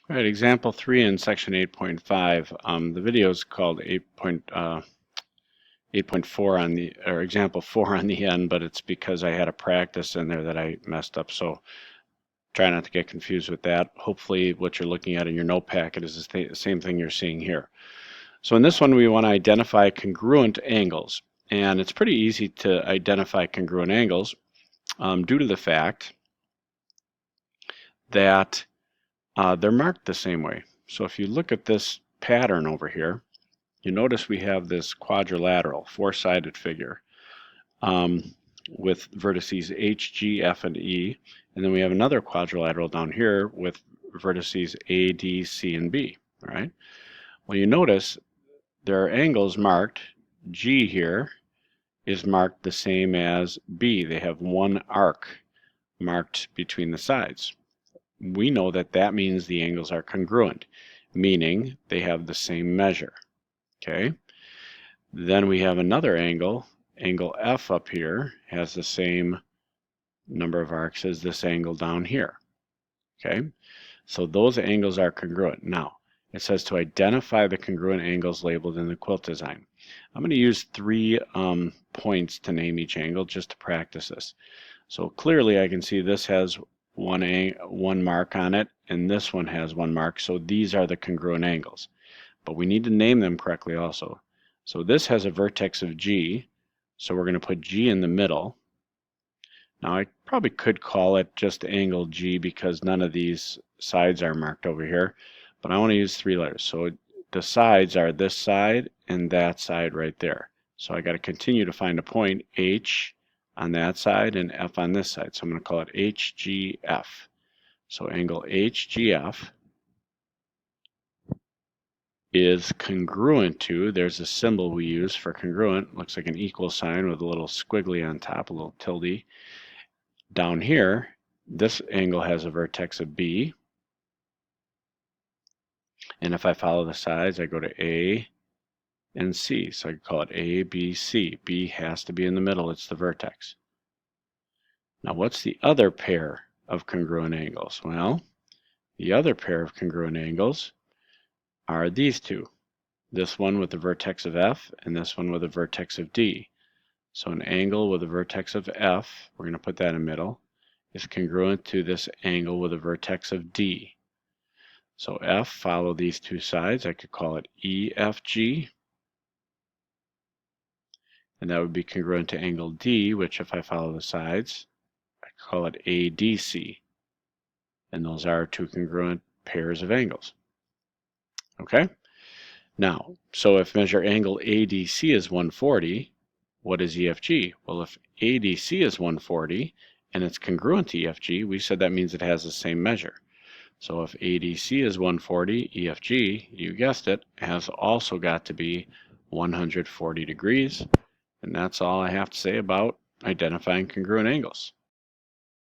All right, example 3 in section 8.5. The video is called 8.4 on the, or example 4 on the end, but it's because I had a practice in there that I messed up. So try not to get confused with that. Hopefully what you're looking at in your note packet is the same thing you're seeing here. So in this one, we want to identify congruent angles. And it's pretty easy to identify congruent angles due to the fact that they're marked the same way. So if you look at this pattern over here, you notice we have this quadrilateral, four-sided figure with vertices H, G, F, and E. And then we have another quadrilateral down here with vertices A, D, C, and B. All right. Well, you notice there are angles marked. G here is marked the same as B. They have one arc marked between the sides. We know that that means the angles are congruent, meaning they have the same measure. Okay. Then we have another angle. Angle F up here has the same number of arcs as this angle down here. Okay. So those angles are congruent. Now, it says to identify the congruent angles labeled in the quilt design. I'm going to use 3 points to name each angle just to practice this. So clearly I can see this has one mark on it, and this one has one mark. So these are the congruent angles. But we need to name them correctly also. So this has a vertex of G, so we're going to put G in the middle. Now I probably could call it just angle G because none of these sides are marked over here, but I want to use 3 letters. So the sides are this side and that side right there. So I got to continue to find a point, H on that side and F on this side. So I'm going to call it HGF. So angle HGF is congruent to, there's a symbol we use for congruent, looks like an equal sign with a little squiggly on top, a little tilde. Down here, this angle has a vertex of B. And if I follow the sides, I go to A and C. So I can call it A, B, C. B has to be in the middle, it's the vertex. Now what's the other pair of congruent angles? Well, the other pair of congruent angles are these two. This one with the vertex of F and this one with a vertex of D. So an angle with a vertex of F, we're going to put that in the middle, is congruent to this angle with a vertex of D. So F, follow these two sides, I could call it EFG. And that would be congruent to angle D, which if I follow the sides, I could call it ADC. And those are 2 congruent pairs of angles. Okay? Now, so if measure angle ADC is 140, what is EFG? Well, if ADC is 140 and it's congruent to EFG, we said that means it has the same measure. So if ADC is 140, EFG, you guessed it, has also got to be 140 degrees. And that's all I have to say about identifying congruent angles.